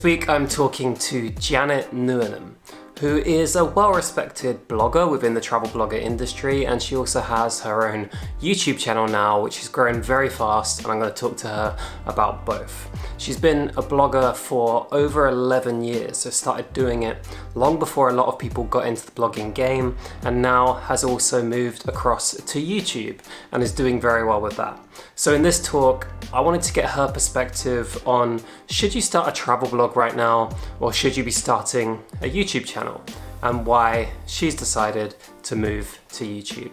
This week I'm talking to Janet Newenham, who is a well-respected blogger within the travel blogger industry, and she also has her own YouTube channel now, which is growing very fast, and I'm going to talk to her about both. She's been a blogger for over 11 years, so started doing it long before a lot of people got into the blogging game, and now has also moved across to YouTube and is doing very well with that. So in this talk, I wanted to get her perspective on, should you start a travel blog right now, or should you be starting a YouTube channel, and why she's decided to move to YouTube.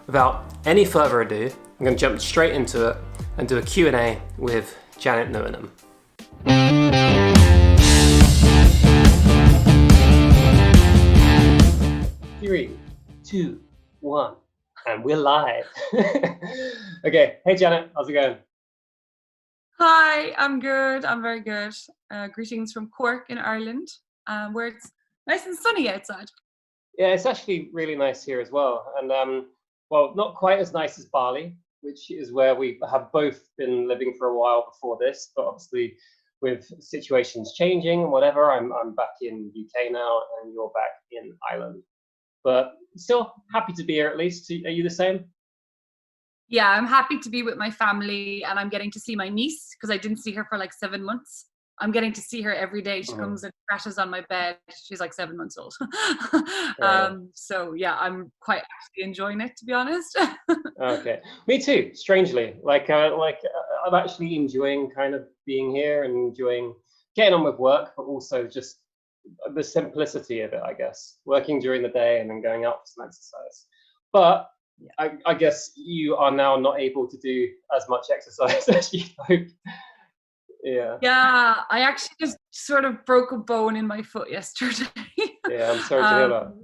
Without any further ado, I'm going to jump straight into it and do a Q&A with Janet Newenham. 3, 2, 1, and we're live. Okay, hey Janet, how's it going? Hi, I'm good. I'm very good. Greetings from Cork in Ireland, where it's nice and sunny outside. Yeah, it's actually really nice here as well. And well, not quite as nice as Bali, which is where we have both been living for a while before this, but obviously with situations changing and whatever, I'm back in UK now and you're back in Ireland. But still happy to be here at least. Are you the same? Yeah, I'm happy to be with my family, and I'm getting to see my niece because I didn't see her for like 7 months. I'm getting to see her every day. She comes and crashes on my bed. She's like 7 months old. So yeah, I'm quite actually enjoying it, to be honest. Okay, me too. Strangely, I'm actually enjoying kind of being here and enjoying getting on with work, but also just the simplicity of it, I guess. Working during the day and then going out for some exercise. But I guess you are now not able to do as much exercise as you hoped. Yeah. Yeah, I actually just sort of broke a bone in my foot yesterday. Yeah, I'm sorry to hear that.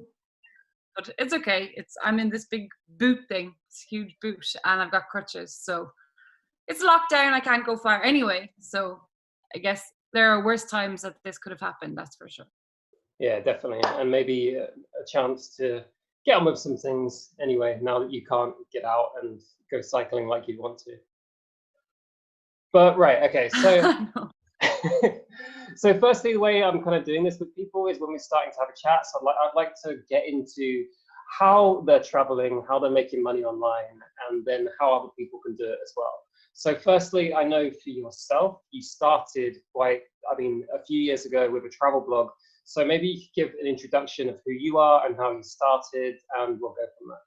But it's okay. I'm in this big boot thing, this huge boot, and I've got crutches. So it's locked down. I can't go far anyway. So I guess there are worse times that this could have happened. That's for sure. Yeah, definitely. And maybe a chance to get on with some things anyway, now that you can't get out and go cycling like you'd want to. But right, okay, so so firstly, the way I'm kind of doing this with people is when we're starting to have a chat. So I'd like to get into how they're traveling, how they're making money online, and then how other people can do it as well. So firstly, I know for yourself, you started a few years ago with a travel blog. So maybe you could give an introduction of who you are and how you started, and we'll go from there.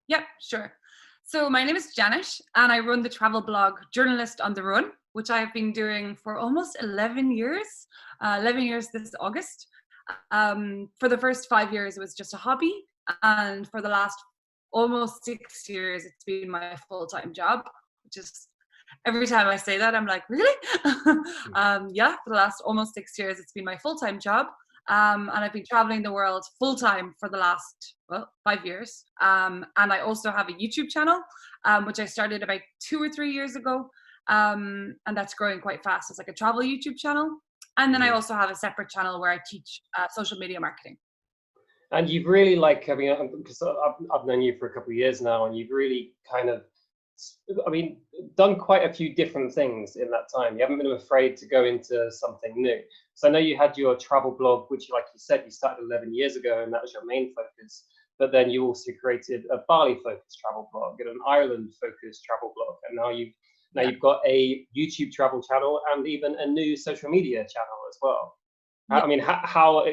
Yep, sure. So my name is Janice, and I run the travel blog Journalist on the Run, which I have been doing for almost 11 years, 11 years this August. For the first 5 years, it was just a hobby. And for the last almost 6 years, it's been my full-time job, which is, every time I say that, I'm like, really? Yeah, for the last almost 6 years, it's been my full-time job. And I've been traveling the world full-time for the last, 5 years. And I also have a YouTube channel, which I started about 2 or 3 years ago. And that's growing quite fast. It's like a travel YouTube channel. And then I also have a separate channel where I teach social media marketing. And you've really because I've known you for a couple of years now, and you've really kind of, done quite a few different things in that time. You haven't been afraid to go into something new. So I know you had your travel blog, which, like you said, you started 11 years ago, and that was your main focus. But then you also created a Bali-focused travel blog and an Ireland-focused travel blog, and now you've got a YouTube travel channel and even a new social media channel as well. Yeah. I mean, how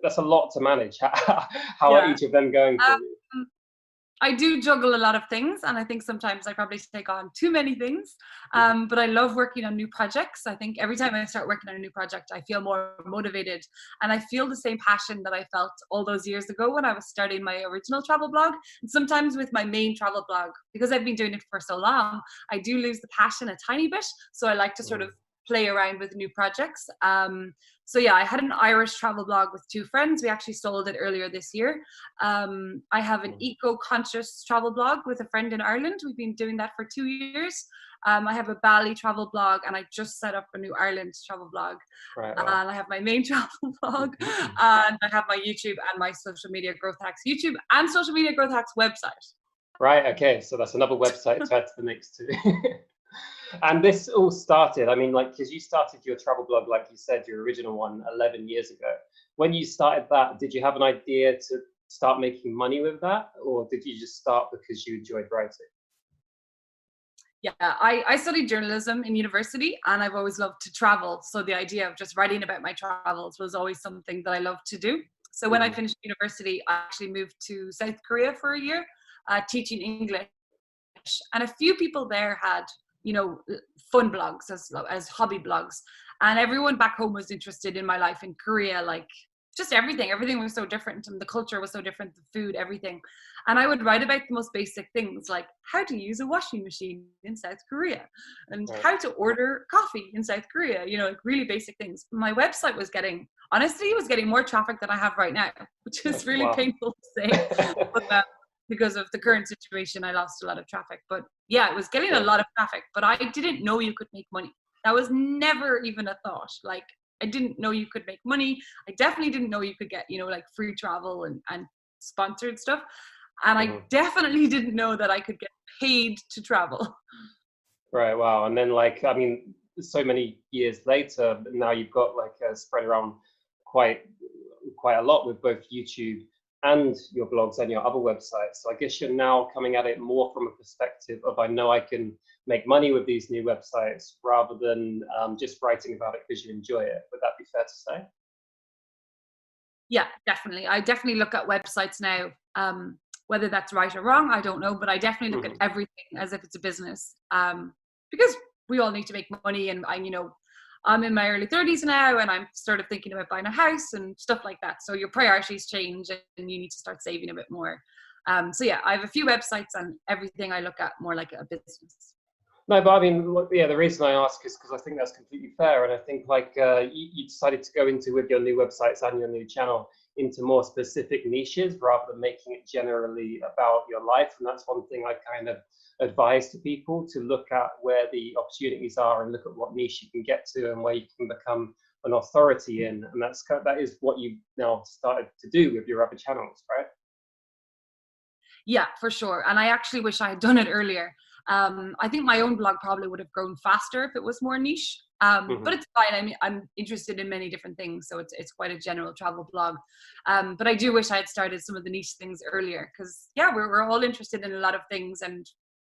that's a lot to manage. How are each of them going for you? I do juggle a lot of things, and I think sometimes I probably take on too many things, but I love working on new projects. I think every time I start working on a new project, I feel more motivated, and I feel the same passion that I felt all those years ago when I was starting my original travel blog. And sometimes with my main travel blog, because I've been doing it for so long, I do lose the passion a tiny bit, so I like to sort of play around with new projects. So yeah, I had an Irish travel blog with 2 friends. We actually sold it earlier this year. I have an eco-conscious travel blog with a friend in Ireland. We've been doing that for 2 years. I have a Bali travel blog, and I just set up a new Ireland travel blog. Right, wow. And I have my main travel blog, and I have my YouTube and my social media growth hacks YouTube and social media growth hacks website. Right, okay, so that's another website to add to the mix too. And this all started, I mean, like, because you started your travel blog, like you said, your original one 11 years ago. When you started that, did you have an idea to start making money with that? Or did you just start because you enjoyed writing? Yeah, I studied journalism in university and I've always loved to travel. So the idea of just writing about my travels was always something that I loved to do. So when I finished university, I actually moved to South Korea for a year, teaching English. And a few people there had, you know, fun blogs as hobby blogs. And everyone back home was interested in my life in Korea, like just everything. Everything was so different and the culture was so different, the food, everything. And I would write about the most basic things like how to use a washing machine in South Korea and how to order coffee in South Korea, you know, like really basic things. My website was getting, honestly, it was getting more traffic than I have right now, which is really painful to say. But, because of the current situation, I lost a lot of traffic. But yeah, it was getting a lot of traffic, but I didn't know you could make money. That was never even a thought. Like, I didn't know you could make money. I definitely didn't know you could get, you know, like free travel and sponsored stuff. And I definitely didn't know that I could get paid to travel. Right, wow. And then, like, I mean, so many years later, now you've got like spread around quite a lot with both YouTube and your blogs and your other websites. So I guess you're now coming at it more from a perspective of, I know I can make money with these new websites rather than just writing about it because you enjoy it. Would that be fair to say? Yeah, definitely. I definitely look at websites now. Whether that's right or wrong, I don't know, but I definitely look at everything as if it's a business. Because we all need to make money, and you know, I'm in my early 30s now, and I'm sort of thinking about buying a house and stuff like that. So your priorities change, and you need to start saving a bit more. So yeah, I have a few websites, and everything I look at more like a business. No, but I mean, yeah, the reason I ask is because I think that's completely fair. And I think like you decided to go into with your new websites and your new channel into more specific niches rather than making it generally about your life. And that's one thing I kind of advise to people, to look at where the opportunities are and look at what niche you can get to and where you can become an authority in. And that is what you've now started to do with your other channels, right? Yeah, for sure. And I actually wish I had done it earlier. I think my own blog probably would have grown faster if it was more niche. But it's fine. I mean, I'm interested in many different things, so it's quite a general travel blog. But I do wish I had started some of the niche things earlier, because yeah, we're all interested in a lot of things, and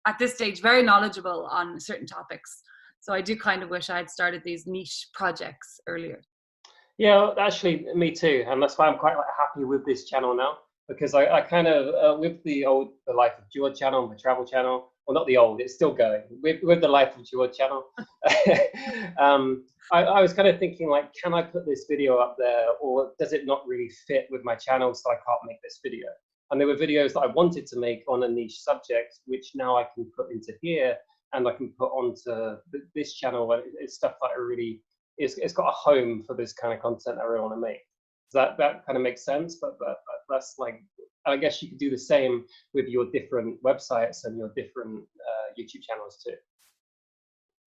at this stage, very knowledgeable on certain topics. So I do kind of wish I had started these niche projects earlier. Yeah, actually, me too, and that's why I'm quite like happy with this channel now, because I kind of with the Life of George channel, the travel channel. Well, not the old; it's still going. With the Life of George channel, I was kind of thinking like, can I put this video up there, or does it not really fit with my channel, so I can't make this video? And there were videos that I wanted to make on a niche subject, which now I can put into here, and I can put onto this channel. It's stuff that I really it's got a home for this kind of content I really want to make. So that kind of makes sense, but that's like, I guess you could do the same with your different websites and your different YouTube channels too.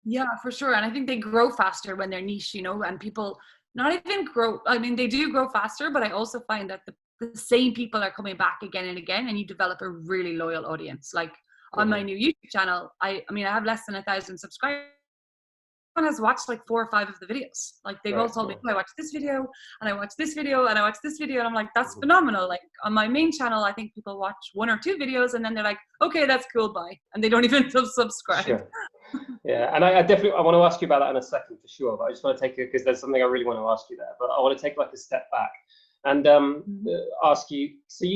Yeah, for sure. And I think they grow faster when they're niche, you know, and people not even grow. I mean, they do grow faster, but I also find that the same people are coming back again and again, and you develop a really loyal audience. Like on my new YouTube channel, I mean, I have less than 1,000 subscribers. Everyone has watched like 4 or 5 of the videos. Like they've all told me, oh, I watched this video and I watched this video and I watched this video. And I'm like, that's phenomenal. Like on my main channel, I think people watch 1 or 2 videos and then they're like, okay, that's cool, bye. And they don't even subscribe. Sure. Yeah, and I definitely I want to ask you about that in a second for sure. But I just want to take it because there's something I really want to ask you there. But I want to take like a step back and ask you. So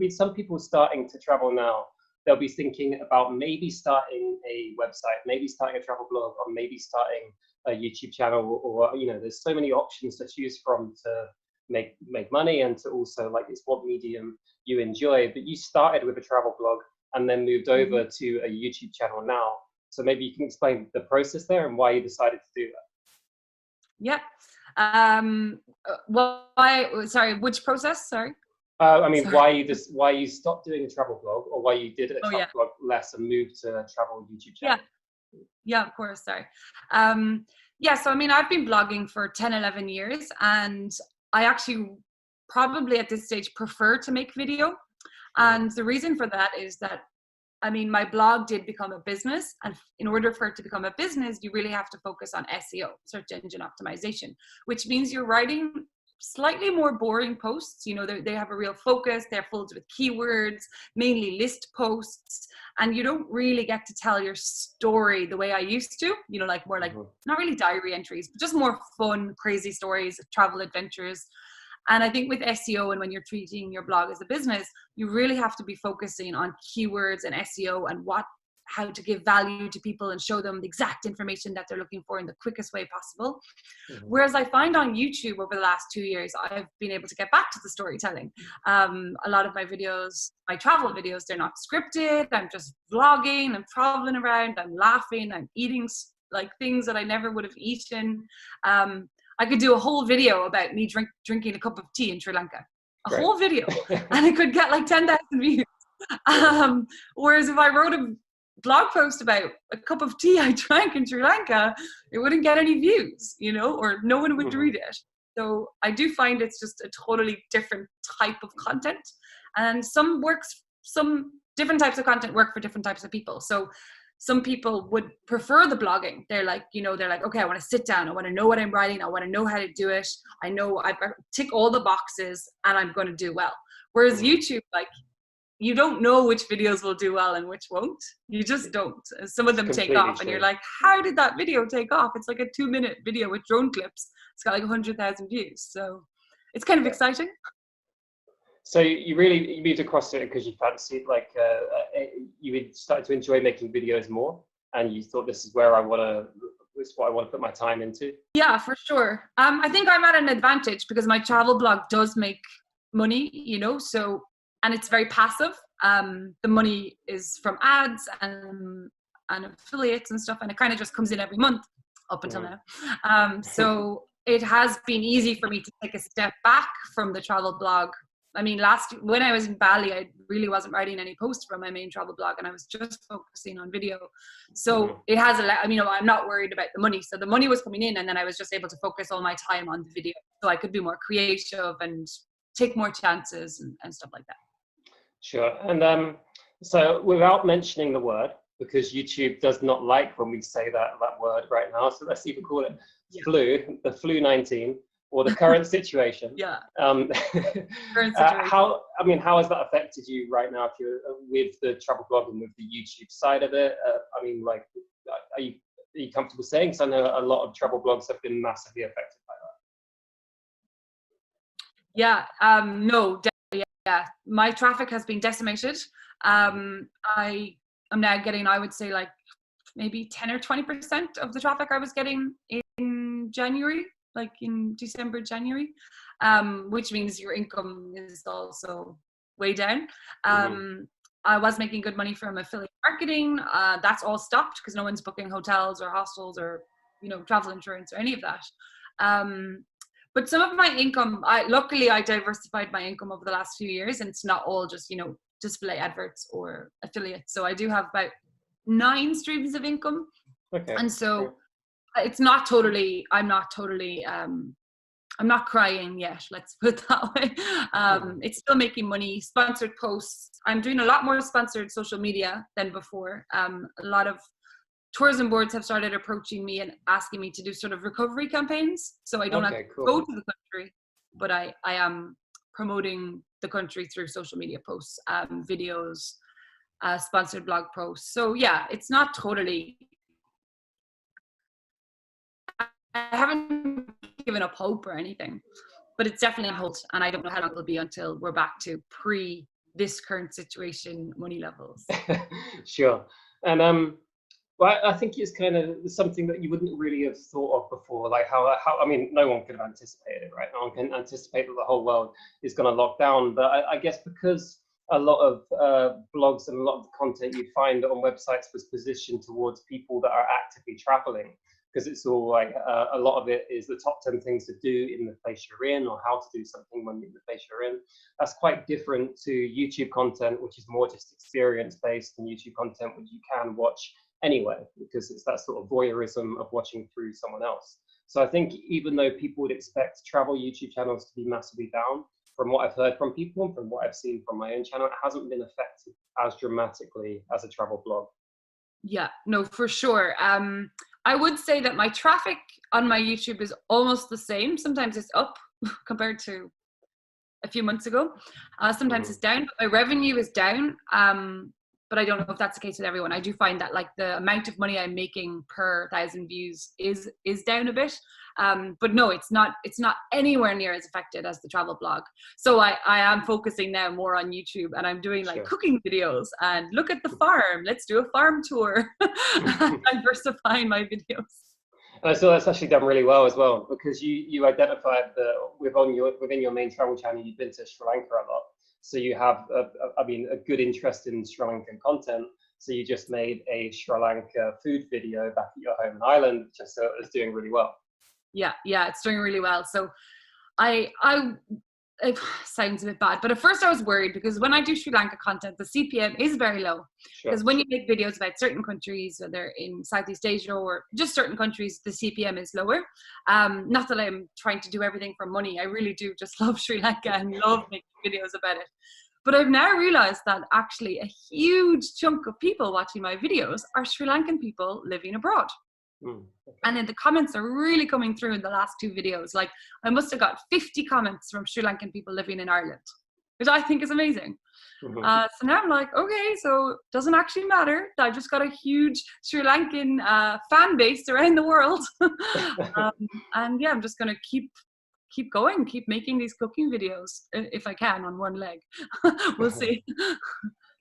some people starting to travel now, they'll be thinking about maybe starting a website, maybe starting a travel blog, or maybe starting a YouTube channel, or you know, there's so many options to choose from to make money, and to also like, it's what medium you enjoy. But you started with a travel blog and then moved over to a YouTube channel now. So maybe you can explain the process there and why you decided to do that. Yeah. Why? Sorry, which process? Sorry. I mean, sorry. why you stopped doing a travel blog, or why you did a travel blog less and moved to a travel YouTube channel? Yeah, of course. Sorry. Yeah, so I mean, I've been blogging for 10, 11 years, and I actually probably at this stage prefer to make video. And the reason for that is that I mean, my blog did become a business, and in order for it to become a business, you really have to focus on SEO, search engine optimization, which means you're writing slightly more boring posts. You know, they have a real focus, they're filled with keywords, mainly list posts, and you don't really get to tell your story the way I used to, you know, like more like, not really diary entries, but just more fun, crazy stories, travel adventures. And I think with SEO, and when you're treating your blog as a business, you really have to be focusing on keywords and SEO and how to give value to people and show them the exact information that they're looking for in the quickest way possible. Whereas I find on YouTube over the last 2 years, I've been able to get back to the storytelling. A lot of my videos, my travel videos, they're not scripted. I'm just vlogging, I'm traveling around, I'm laughing, I'm eating like things that I never would have eaten. I could do a whole video about me drinking a cup of tea in Sri Lanka. Whole video. And it could get like 10,000 views. Whereas if I wrote a blog post about a cup of tea I drank in Sri Lanka, it wouldn't get any views, you know, or no one would read it. So I do find it's just a totally different type of content. And some different types of content work for different types of people. So some people would prefer the blogging. They're like, you know, they're like, okay, I want to sit down. I want to know what I'm writing. I want to know how to do it. I know I tick all the boxes and I'm going to do well. Whereas YouTube, like, you don't know which videos will do well and which won't. You just don't. Some of them take off and you're like, how did that video take off? It's like a 2-minute video with drone clips. It's got like 100,000 views. So it's kind of exciting. So you moved across to it because you fancied, like, you had started to enjoy making videos more, and you thought, this is what I want to put my time into. Yeah, for sure. I think I'm at an advantage because my travel blog does make money, you know, so, and it's very passive. The money is from ads and affiliates and stuff, and it kind of just comes in every month up until now. So it has been easy for me to take a step back from the travel blog. I mean, when I was in Bali, I really wasn't writing any posts from my main travel blog, and I was just focusing on video. So it has I'm not worried about the money. So the money was coming in, and then I was just able to focus all my time on the video. So I could be more creative and take more chances and stuff like that. Sure. And so without mentioning the word, because YouTube does not like when we say that word right now, so let's even call it the flu 19. Or the current situation. Current situation. How has that affected you right now? If you're with the travel blog and with the YouTube side of it, I mean, like, are you comfortable saying? Because I know a lot of travel blogs have been massively affected by that. No, definitely. Yeah, my traffic has been decimated. I am now getting, I would say, like maybe 10 or 20% of the traffic I was getting in January. Like in December, January, which means your income is also way down. I was making good money from affiliate marketing. That's all stopped because no one's booking hotels or hostels or, you know, travel insurance or any of that. But some of my income, luckily I diversified my income over the last few years, and it's not all just, you know, display adverts or affiliates. So I do have about 9 streams of income. Okay. And so it's not totally, I'm not crying yet, let's put it that way. It's still making money. Sponsored posts, I'm doing a lot more sponsored social media than before. A lot of tourism boards have started approaching me and asking me to do sort of recovery campaigns. So I don't have to go to the country, but I am promoting the country through social media posts, videos, sponsored blog posts. So yeah, it's not totally, I haven't given up hope or anything, but it's definitely on hold, and I don't know how long it'll be until we're back to this current situation money levels. Sure. And well, I think it's kind of something that you wouldn't really have thought of before, like how I mean, no one could have anticipated it, right? No one can anticipate that the whole world is going to lock down, but I guess because a lot of blogs and a lot of the content you find on websites was positioned towards people that are actively traveling, because it's all like a lot of it is the top 10 things to do in the place you're in, or how to do something when you're in the place you're in. That's quite different to YouTube content, which is more just experience based, and YouTube content which you can watch anyway, because it's that sort of voyeurism of watching through someone else. So I think even though people would expect travel YouTube channels to be massively down, from what I've heard from people and from what I've seen from my own channel, it hasn't been affected as dramatically as a travel blog. Yeah, no, for sure. I would say that my traffic on my YouTube is almost the same. Sometimes it's up compared to a few months ago. Sometimes it's down, but my revenue is down. But I don't know if that's the case with everyone. I do find that like the amount of money I'm making per 1,000 views is down a bit. But no, it's not anywhere near as affected as the travel blog. So I am focusing now more on YouTube, and I'm doing like cooking videos and look at the farm. Let's do a farm tour. Diversifying my videos. And I saw that's actually done really well as well, because you identified that within your main travel channel, you've been to Sri Lanka a lot. So you have, a good interest in Sri Lankan content. So you just made a Sri Lanka food video back at your home island, which I saw is doing really well. Yeah, it's doing really well. So it sounds a bit bad, but at first I was worried because when I do Sri Lanka content, the CPM is very low. Because when you make videos about certain countries, whether in Southeast Asia or just certain countries, the CPM is lower. Not that I'm trying to do everything for money. I really do just love Sri Lanka and love making videos about it. But I've now realized that actually a huge chunk of people watching my videos are Sri Lankan people living abroad. And then the comments are really coming through in the last 2 videos. Like I must have got 50 comments from Sri Lankan people living in Ireland, which I think is amazing. So now I'm like, okay, so it doesn't actually matter. I just got a huge Sri Lankan fan base around the world. And yeah, I'm just going to keep going, keep making these cooking videos if I can on one leg. We'll see.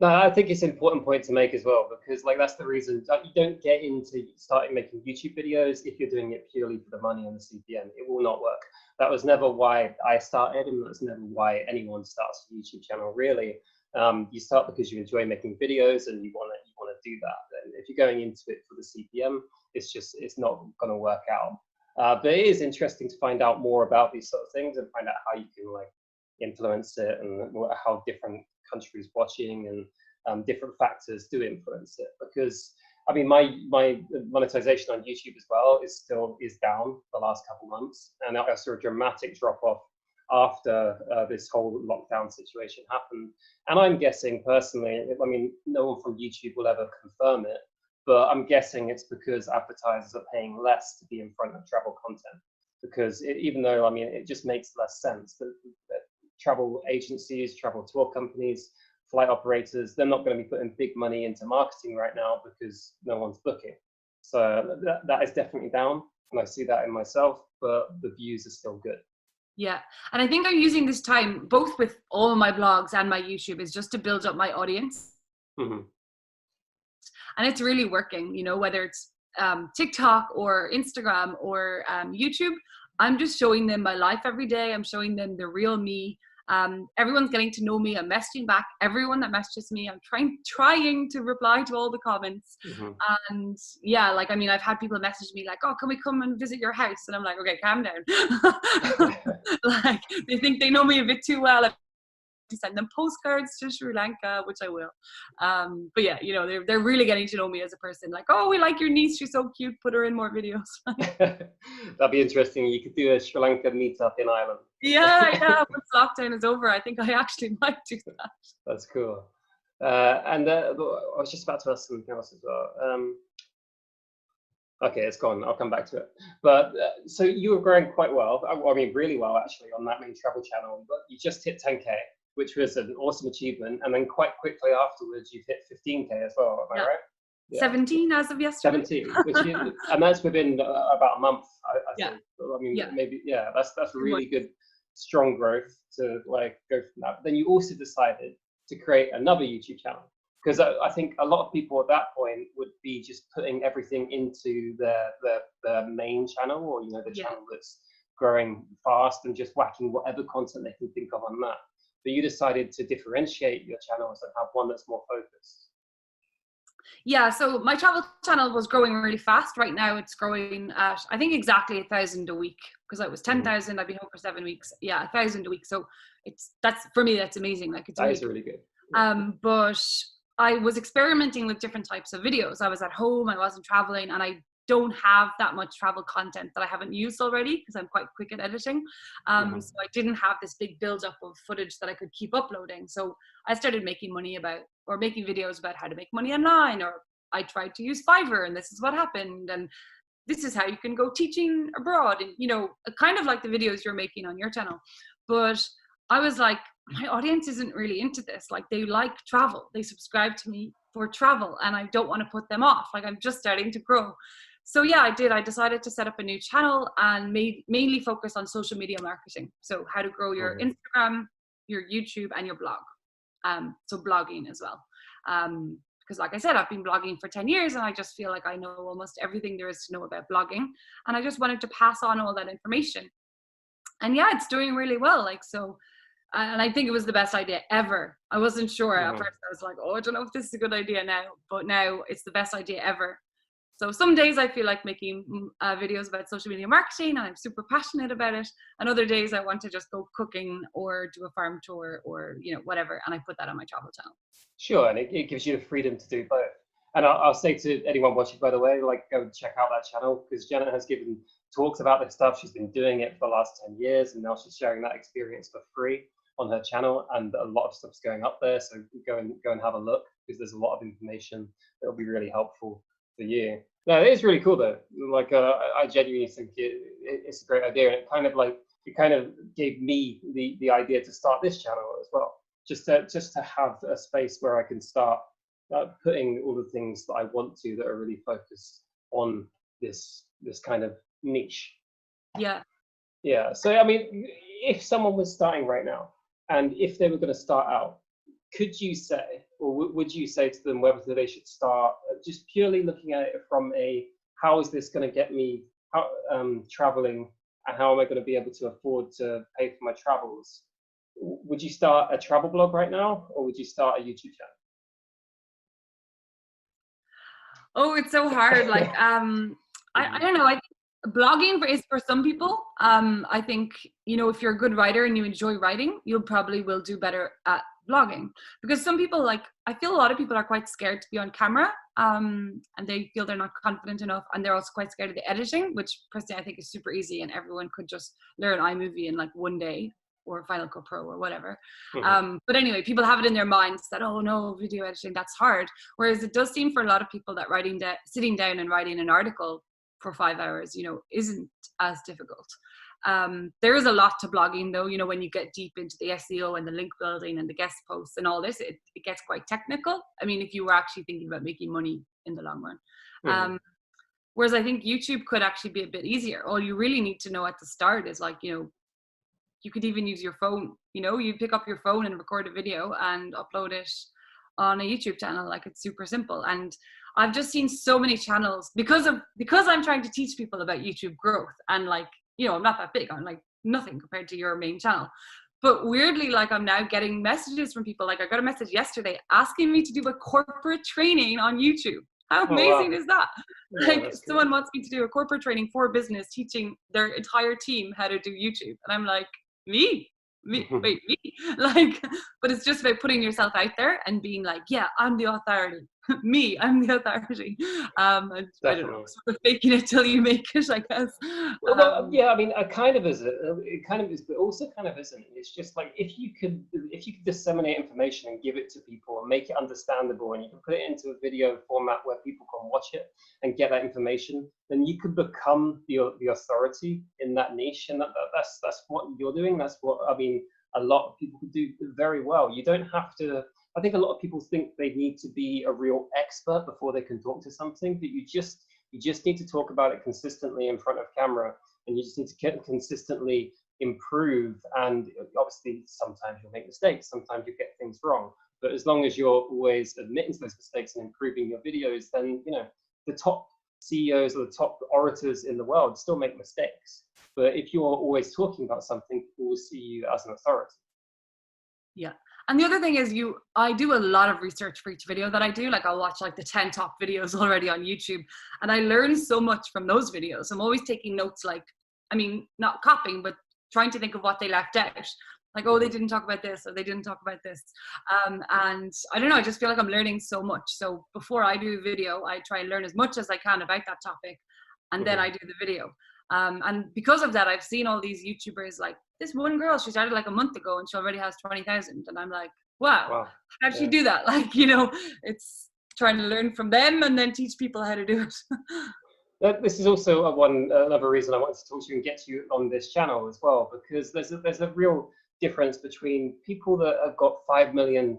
No, I think it's an important point to make as well, because like that's the reason that you don't get into starting making YouTube videos if you're doing it purely for the money and the CPM. It will not work. That was never why I started, and that's never why anyone starts a YouTube channel. Really, you start because you enjoy making videos and you want to do that. And if you're going into it for the CPM, it's not going to work out. But it is interesting to find out more about these sort of things and find out how you can like influence it and how different countries watching and different factors do influence it. Because I mean, my monetization on YouTube as well is down the last couple months, and I saw a dramatic drop off after this whole lockdown situation happened. And I'm guessing personally, I mean, no one from YouTube will ever confirm it, but I'm guessing it's because advertisers are paying less to be in front of travel content. Because even though, I mean, it just makes less sense that travel agencies, travel tour companies, flight operators, they're not going to be putting big money into marketing right now because no one's booking. So that is definitely down, and I see that in myself, but the views are still good. Yeah, and I think I'm using this time, both with all my blogs and my YouTube, is just to build up my audience. And it's really working, you know, whether it's TikTok or Instagram or YouTube, I'm just showing them my life every day. I'm showing them the real me. Everyone's getting to know me. I'm messaging back everyone that messages me. I'm trying to reply to all the comments. And yeah, like, I mean, I've had people message me like, oh, can we come and visit your house? And I'm like, okay, calm down. Like, they think they know me a bit too well. To send them postcards to Sri Lanka, which I will. But yeah, you know, they're really getting to know me as a person. Like, oh, we like your niece, she's so cute, put her in more videos. That'd be interesting. You could do a Sri Lanka meetup in Ireland. Yeah, once lockdown is over, I think I actually might do that. That's cool. And I was just about to ask something else as well. Okay, it's gone. I'll come back to it. But so you were growing quite well. I mean, really well, actually, on that main travel channel. But you just hit 10K, which was an awesome achievement. And then quite quickly afterwards, you've hit 15K as well. Am I right? Yeah. 17 as of yesterday. 17, and that's within about a month. I think. I mean, maybe that's really good, strong growth to like go from that. But then you also decided to create another YouTube channel. Because I think a lot of people at that point would be just putting everything into the main channel, or, you know, the channel that's growing fast, and just whacking whatever content they can think of on that. But you decided to differentiate your channels and have one that's more focused. Yeah, so my travel channel was growing really fast. Right now it's growing at, I think, exactly 1,000 a week, because I was 10,000. I've been home for 7 weeks. Yeah, 1,000 a week. So that's for me, that's amazing. Like, it's really good. Yeah. But I was experimenting with different types of videos. I was at home, I wasn't traveling, and I don't have that much travel content that I haven't used already, because I'm quite quick at editing. So I didn't have this big buildup of footage that I could keep uploading. So I started making videos about how to make money online, or I tried to use Fiverr and this is what happened, and this is how you can go teaching abroad, and kind of like the videos you're making on your channel. But I was like, my audience isn't really into this. Like, they like travel, they subscribe to me for travel, and I don't want to put them off. Like, I'm just starting to grow. So yeah, I decided to set up a new channel and mainly focus on social media marketing. So how to grow your Instagram, your YouTube, and your blog. So blogging as well. Because like I said, I've been blogging for 10 years and I just feel like I know almost everything there is to know about blogging. And I just wanted to pass on all that information. And yeah, it's doing really well. Like, so, and I think it was the best idea ever. I wasn't sure at first. I was like, oh, I don't know if this is a good idea now, but now it's the best idea ever. So some days I feel like making videos about social media marketing and I'm super passionate about it. And other days I want to just go cooking or do a farm tour or, whatever. And I put that on my travel channel. Sure, and it gives you the freedom to do both. And I'll say to anyone watching, by the way, like, go and check out that channel, because Janet has given talks about this stuff. She's been doing it for the last 10 years, and now she's sharing that experience for free on her channel, and a lot of stuff's going up there. So go and have a look, because there's a lot of information that will be really helpful for you. No, it is really cool though. Like, I genuinely think it's a great idea, and it kind of gave me the idea to start this channel as well, just to have a space where I can start putting all the things that I want to, that are really focused on this kind of niche. Yeah. So I mean, if someone was starting right now, and if they were going to start out, could you say, or would you say to them whether they should start just purely looking at it from how is this going to get me traveling, and how am I going to be able to afford to pay for my travels? Would you start a travel blog right now, or would you start a YouTube channel? Oh, it's so hard. Like, I don't know. I think blogging is for some people. I think, if you're a good writer and you enjoy writing, you probably will do better at blogging, because some people, like, I feel a lot of people are quite scared to be on camera, and they feel they're not confident enough, and they're also quite scared of the editing, which personally I think is super easy, and everyone could just learn iMovie in like one day, or Final Cut Pro or whatever. But anyway, people have it in their minds that, oh no, video editing, that's hard. Whereas it does seem for a lot of people that sitting down and writing an article for 5 hours, isn't as difficult. There is a lot to blogging though, when you get deep into the SEO and the link building and the guest posts and all this, it gets quite technical. I mean, if you were actually thinking about making money in the long run. Whereas I think YouTube could actually be a bit easier. All you really need to know at the start is, like, you could even use your phone. You pick up your phone and record a video and upload it on a YouTube channel. Like, it's super simple. And I've just seen so many channels because I'm trying to teach people about YouTube growth, and like, I'm not that big. I'm like nothing compared to your main channel. But weirdly, like, I'm now getting messages from people. Like, I got a message yesterday asking me to do a corporate training on YouTube. How amazing is that? Like, someone wants me to do a corporate training for business, teaching their entire team how to do YouTube. And I'm like, me? Wait, me? Like, but it's just about putting yourself out there and being like, yeah, I'm the authority. Me, I'm the authority. And I don't know, sort of faking it till you make it, I guess. Yeah, I mean, it kind of is, but also kind of isn't. It's just like, if you could disseminate information and give it to people and make it understandable, and you can put it into a video format where people can watch it and get that information, then you could become the authority in that niche. And that's what you're doing. That's what, I mean, a lot of people could do very well. You don't have to. I think a lot of people think they need to be a real expert before they can talk to something, but you just need to talk about it consistently in front of camera, and you just need to consistently improve. And obviously, sometimes you'll make mistakes, sometimes you get things wrong. But as long as you're always admitting to those mistakes and improving your videos, then the top CEOs or the top orators in the world still make mistakes. But if you're always talking about something, people will see you as an authority. Yeah. And the other thing is, I do a lot of research for each video that I do. Like, I'll watch like the 10 top videos already on YouTube, and I learn so much from those videos. I'm always taking notes, like, I mean, not copying, but trying to think of what they left out. Like, oh, they didn't talk about this, or they didn't talk about this. And I don't know, I just feel like I'm learning so much. So before I do a video, I try and learn as much as I can about that topic. and then I do the video. And because of that, I've seen all these YouTubers, like this one girl, she started like a month ago and she already has 20,000. And I'm like, wow, how did she do that? Like, you know, it's trying to learn from them and then teach people how to do it. This is also another reason I wanted to talk to you and get you on this channel as well, because there's a real difference between people that have got 5 million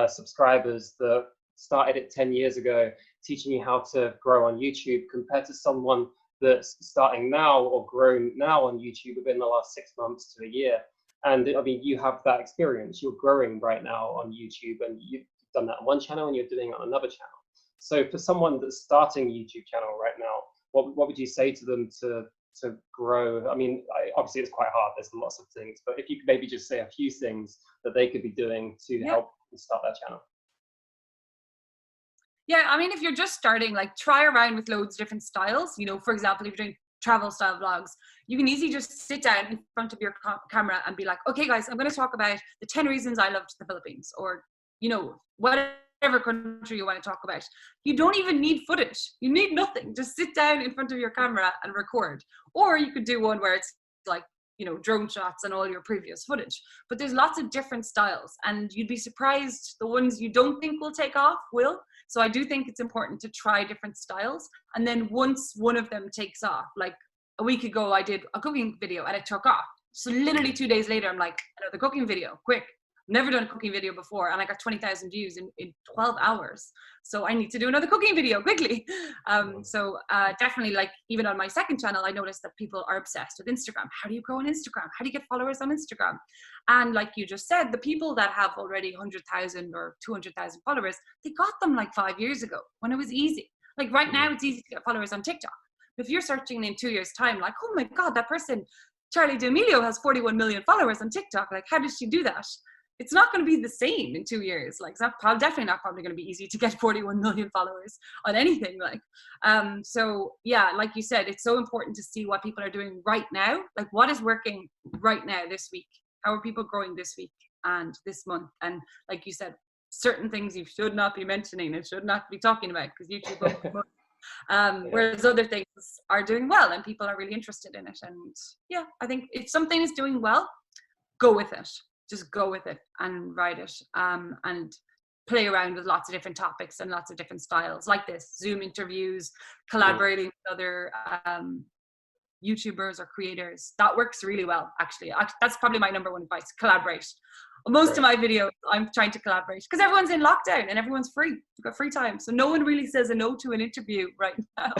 subscribers that started it 10 years ago, teaching you how to grow on YouTube, compared to someone that's starting now or grown now on YouTube within the last 6 months to a year. And I mean, you have that experience. You're growing right now on YouTube, and you've done that on one channel and you're doing it on another channel. So for someone that's starting a YouTube channel right now, what would you say to them to grow? I mean, obviously it's quite hard. There's lots of things, but if you could maybe just say a few things that they could be doing to help start their channel. Yeah, I mean, if you're just starting, like try around with loads of different styles. You know, for example, if you're doing travel style vlogs, you can easily just sit down in front of your camera and be like, okay guys, I'm going to talk about the 10 reasons I loved the Philippines, or, you know, whatever country you want to talk about. You don't even need footage. You need nothing. Just sit down in front of your camera and record. Or you could do one where it's like, you know, drone shots and all your previous footage. But there's lots of different styles, and you'd be surprised the ones you don't think will take off will. So I do think it's important to try different styles. And then once one of them takes off, like a week ago, I did a cooking video and it took off. So literally 2 days later, I'm like, another cooking video, quick. Never done a cooking video before, and I got 20,000 views in 12 hours. So I need to do another cooking video quickly. Definitely, like even on my second channel, I noticed that people are obsessed with Instagram. How do you grow on Instagram? How do you get followers on Instagram? And like you just said, the people that have already 100,000 or 200,000 followers, they got them like 5 years ago when it was easy. Like right now, it's easy to get followers on TikTok. If you're searching in 2 years' time, like, oh my God, that person, Charlie D'Amelio, has 41 million followers on TikTok. Like, how did she do that? It's not going to be the same in 2 years. Like, it's not definitely not probably going to be easy to get 41 million followers on anything. Like, so yeah, like you said, it's so important to see what people are doing right now. Like, what is working right now this week? How are people growing this week and this month? And like you said, certain things you should not be mentioning and should not be talking about because YouTube will promote. Whereas other things are doing well and people are really interested in it. And yeah, I think if something is doing well, go with it. Just go with it and write it, and play around with lots of different topics and lots of different styles like this, Zoom interviews, collaborating with other YouTubers or creators. That works really well, actually. That's probably my number one advice, collaborate. Most of my videos, I'm trying to collaborate because everyone's in lockdown and everyone's free. You've got free time. So no one really says a no to an interview right now.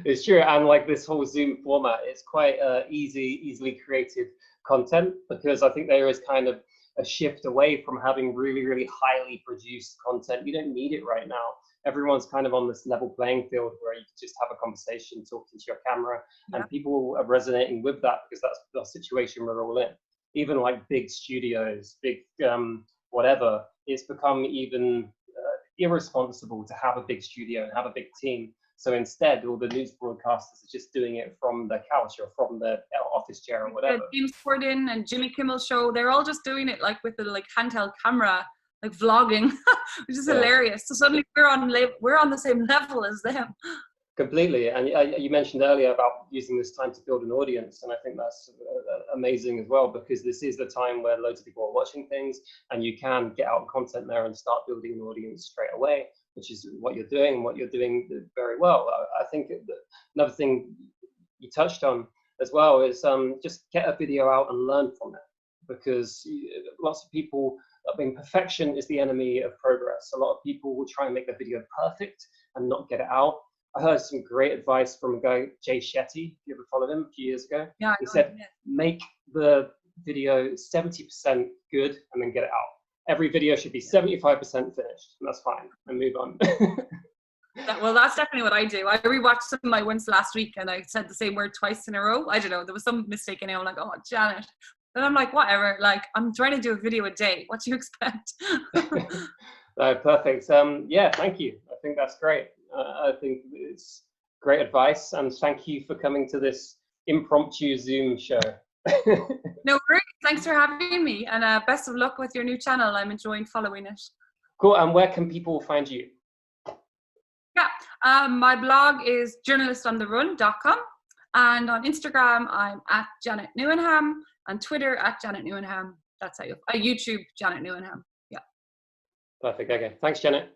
It's true. And like this whole Zoom format, it's quite easily created content, because I think there is kind of a shift away from having really, really highly produced content. You don't need it right now. Everyone's kind of on this level playing field where you can just have a conversation, talk into your camera, and people are resonating with that because that's the situation we're all in. Even like big studios, big whatever, it's become even irresponsible to have a big studio and have a big team. So instead, all the news broadcasters are just doing it from their couch or from their office chair or whatever. James Corden and Jimmy Kimmel Show, they're all just doing it like with the like handheld camera, like vlogging, which is hilarious. So suddenly we're on the same level as them. Completely. And you mentioned earlier about using this time to build an audience, and I think that's amazing as well, because this is the time where loads of people are watching things, and you can get out content there and start building an audience straight away, which is what you're doing and what you're doing very well. I think another thing you touched on as well is just get a video out and learn from it, because lots of people, I mean, perfection is the enemy of progress. A lot of people will try and make the video perfect and not get it out. I heard some great advice from a guy, Jay Shetty, if you ever followed him a few years ago. Yeah, he said, make the video 70% good and then get it out. Every video should be 75% finished, and that's fine, and move on. Well, that's definitely what I do. I rewatched some of my ones last week and I said the same word twice in a row. I don't know, there was some mistake in it. I'm like, oh, Janet. And I'm like, whatever, like, I'm trying to do a video a day. What do you expect? No, perfect. Yeah, thank you. I think that's great. I think it's great advice, and thank you for coming to this impromptu Zoom show. No worries. Thanks for having me, and best of luck with your new channel. I'm enjoying following it. Cool. And where can people find you? Yeah, My blog is journalistontheRun.com, and on Instagram I'm at Janet Newenham, and Twitter at Janet Newenham. That's how you. YouTube Janet Newenham. Yeah. Perfect. Okay. Thanks, Janet.